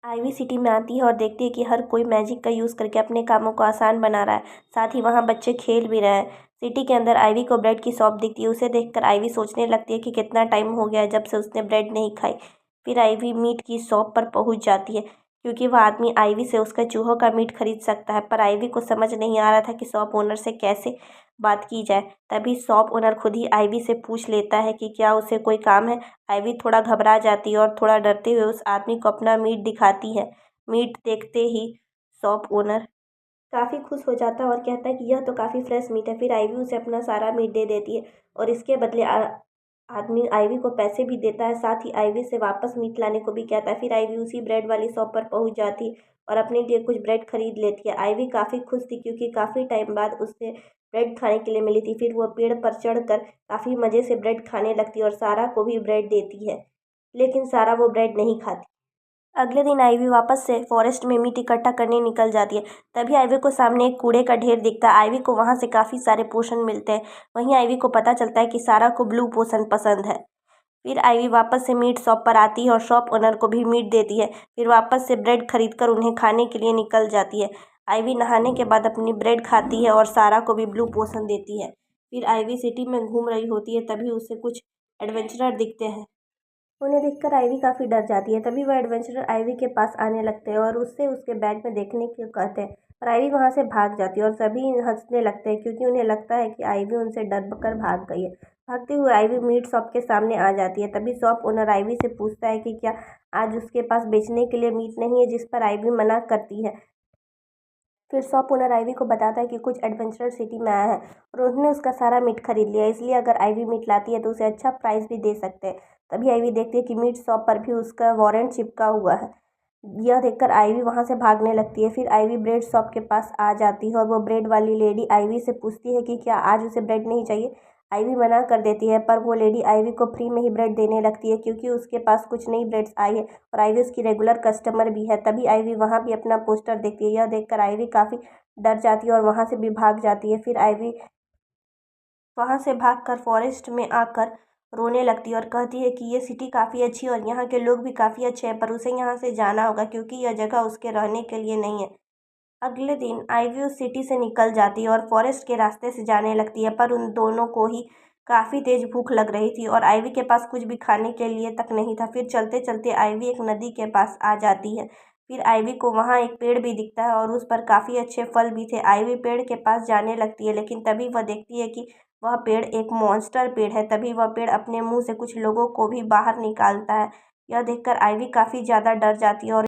Ivy city में आती है और देखती है कि हर कोई मैजिक का यूज़ करके अपने कामों को आसान बना रहा है। साथ ही वहाँ बच्चे खेल भी रहे हैं। सिटी के अंदर आईवी को ब्रेड की शॉप दिखती है। उसे देखकर आईवी सोचने लगती है कि कितना टाइम हो गया है जब से उसने ब्रेड नहीं खाई। फिर आईवी मीट की शॉप पर पहुँच जाती है क्योंकि वह आदमी आईवी से उसका चूहों का मीट खरीद सकता है। पर आईवी को समझ नहीं आ रहा था कि शॉप ओनर से कैसे बात की जाए। तभी शॉप ओनर खुद ही आईवी से पूछ लेता है कि क्या उसे कोई काम है। आईवी थोड़ा घबरा जाती है और थोड़ा डरते हुए उस आदमी को अपना मीट दिखाती है। मीट देखते ही शॉप ओनर काफ़ी खुश हो जाता है और कहता है कि यह तो काफ़ी फ्रेश मीट है। फिर आईवी उसे अपना सारा मीट दे देती है और इसके बदले आदमी आईवी को पैसे भी देता है। साथ ही आईवी से वापस मीट लाने को भी कहता है। फिर आईवी उसी ब्रेड वाली शॉप पर पहुंच जाती है और अपने लिए कुछ ब्रेड खरीद लेती है। आईवी काफ़ी खुश थी क्योंकि काफ़ी टाइम बाद उसे ब्रेड खाने के लिए मिली थी। फिर वह पेड़ पर चढ़कर काफ़ी मज़े से ब्रेड खाने लगती है और सारा को भी ब्रेड देती है, लेकिन सारा वो ब्रेड नहीं खाती। अगले दिन आईवी वापस से फॉरेस्ट में मीट इकट्ठा करने निकल जाती है। तभी आईवी को सामने एक कूड़े का ढेर दिखता है। आईवी को वहाँ से काफ़ी सारे पोषण मिलते हैं। वहीं आईवी को पता चलता है कि सारा को ब्लू पोषण पसंद है। फिर आईवी वापस से मीट शॉप पर आती है और शॉप ओनर को भी मीट देती है। फिर वापस से ब्रेड खरीदकर उन्हें खाने के लिए निकल जाती है। आईवी नहाने के बाद अपनी ब्रेड खाती है और सारा को भी ब्लू पोषण देती है। फिर आईवी सिटी में घूम रही होती है, तभी उसे कुछ एडवेंचरर दिखते हैं। उन्हें देखकर आईवी काफ़ी डर जाती है। तभी वह एडवेंचरर आईवी के पास आने लगते हैं और उससे उसके बैग में देखने को कहते हैं। और आईवी वहाँ से भाग जाती है और सभी हंसने लगते हैं क्योंकि उन्हें लगता है कि आईवी उनसे डर कर भाग गई है। भागते हुए आईवी मीट शॉप के सामने आ जाती है। तभी शॉप ओनर आईवी से पूछता है कि क्या आज उसके पास बेचने के लिए मीट नहीं है, जिस पर आईवी मना करती है। फिर शॉप ओनर आईवी को बताता है कि कुछ एडवेंचरर सिटी में आया है और उन्होंने उसका सारा मीट खरीद लिया, इसलिए अगर आईवी मीट लाती है तो उसे अच्छा प्राइस भी दे सकते हैं। तभी आईवी देखती है कि मीट शॉप पर भी उसका वारंट चिपका हुआ है। यह देखकर आईवी वहाँ से भागने लगती है। फिर आईवी ब्रेड शॉप के पास आ जाती है और वो ब्रेड वाली लेडी आईवी से पूछती है कि क्या आज उसे ब्रेड नहीं चाहिए। आईवी मना कर देती है, पर वो लेडी आईवी को फ्री में ही ब्रेड देने लगती है क्योंकि उसके पास कुछ नई ब्रेड्स आई है और आईवी उसकी रेगुलर कस्टमर भी है। तभी आईवी वहाँ भी अपना पोस्टर देखती है। यह देखकर आईवी काफ़ी डर जाती है और वहाँ से भी भाग जाती है। फिर आईवी वहाँ से भागकर फॉरेस्ट में आकर रोने लगती है और कहती है कि ये सिटी काफ़ी अच्छी है और यहाँ के लोग भी काफ़ी अच्छे हैं, पर उसे यहाँ से जाना होगा क्योंकि यह जगह उसके रहने के लिए नहीं है। अगले दिन आईवी उस सिटी से निकल जाती है और फॉरेस्ट के रास्ते से जाने लगती है, पर उन दोनों को ही काफ़ी तेज़ भूख लग रही थी और आईवी के पास कुछ भी खाने के लिए तक नहीं था। फिर चलते चलते आईवी एक नदी के पास आ जाती है। फिर आईवी को वहाँ एक पेड़ भी दिखता है और उस पर काफ़ी अच्छे फल भी थे। आईवी पेड़ के पास जाने लगती है, लेकिन तभी वह देखती है कि वह पेड़ एक मॉन्स्टर पेड़ है। तभी वह पेड़ अपने मुँह से कुछ लोगों को भी बाहर निकालता है। यह देखकर आईवी काफ़ी ज़्यादा डर जाती है और